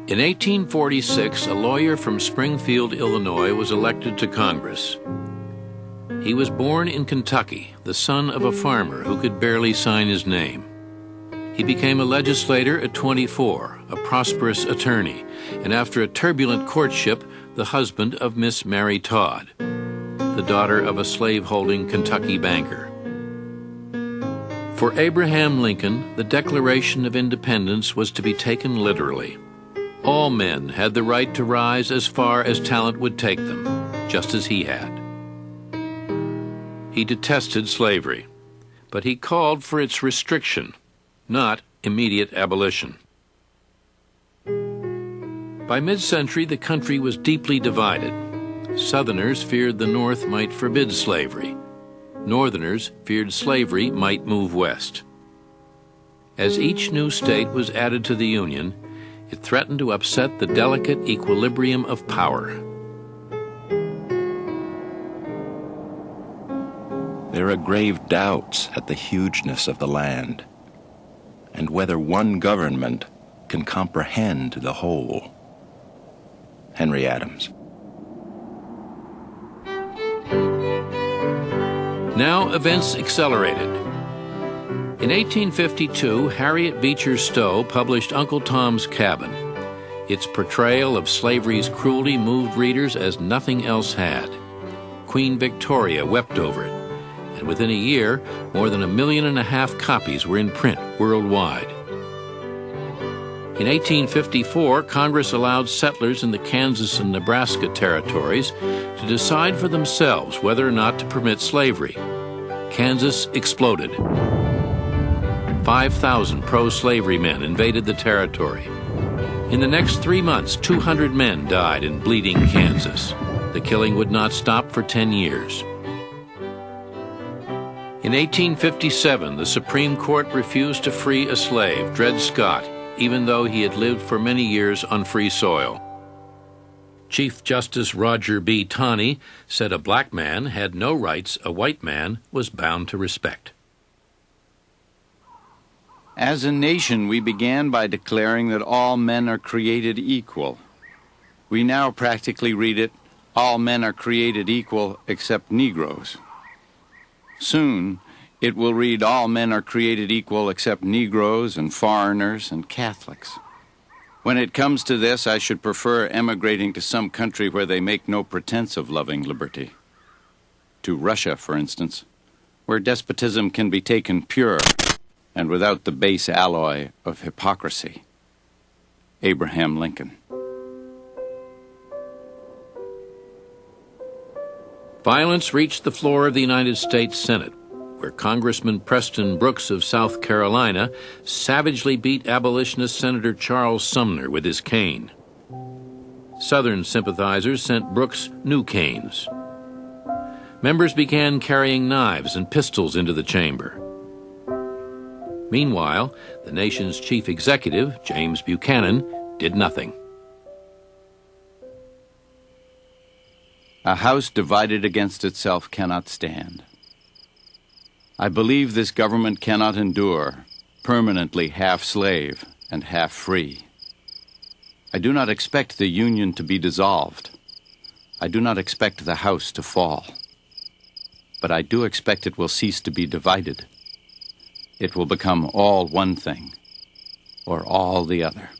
In 1846, a lawyer from Springfield, Illinois, was elected to Congress. He was born in Kentucky, the son of a farmer who could barely sign his name. He became a legislator at 24, a prosperous attorney, and after a turbulent courtship, the husband of Miss Mary Todd, the daughter of a slave-holding Kentucky banker. For Abraham Lincoln, the Declaration of Independence was to be taken literally. All men had the right to rise as far as talent would take them, just as he had. He detested slavery, but he called for its restriction, not immediate abolition. By mid-century, the country was deeply divided. Southerners feared the North might forbid slavery. Northerners feared slavery might move west. As each new state was added to the Union, it threatened to upset the delicate equilibrium of power. There are grave doubts at the hugeness of the land, and whether one government can comprehend the whole. Henry Adams. Now events accelerated. In 1852, Harriet Beecher Stowe published Uncle Tom's Cabin. Its portrayal of slavery's cruelty moved readers as nothing else had. Queen Victoria wept over it, and within a year, more than 1.5 million copies were in print worldwide. In 1854, Congress allowed settlers in the Kansas and Nebraska territories to decide for themselves whether or not to permit slavery. Kansas exploded. 5,000 pro-slavery men invaded the territory. In the next 3 months, 200 men died in bleeding Kansas. The killing would not stop for 10 years. In 1857, the Supreme Court refused to free a slave, Dred Scott, even though he had lived for many years on free soil. Chief Justice Roger B. Taney said a black man had no rights a white man was bound to respect. As a nation, we began by declaring that all men are created equal. We now practically read it, all men are created equal except Negroes. Soon, it will read all men are created equal except Negroes and foreigners and Catholics. When it comes to this, I should prefer emigrating to some country where they make no pretense of loving liberty. To Russia, for instance, where despotism can be taken pure and without the base alloy of hypocrisy. Abraham Lincoln. Violence reached the floor of the United States Senate, where Congressman Preston Brooks of South Carolina savagely beat abolitionist Senator Charles Sumner with his cane. Southern sympathizers sent Brooks new canes. Members began carrying knives and pistols into the chamber. Meanwhile, the nation's chief executive, James Buchanan, did nothing. A house divided against itself cannot stand. I believe this government cannot endure, permanently half slave and half free. I do not expect the Union to be dissolved. I do not expect the house to fall. But I do expect it will cease to be divided. It will become all one thing, or all the other.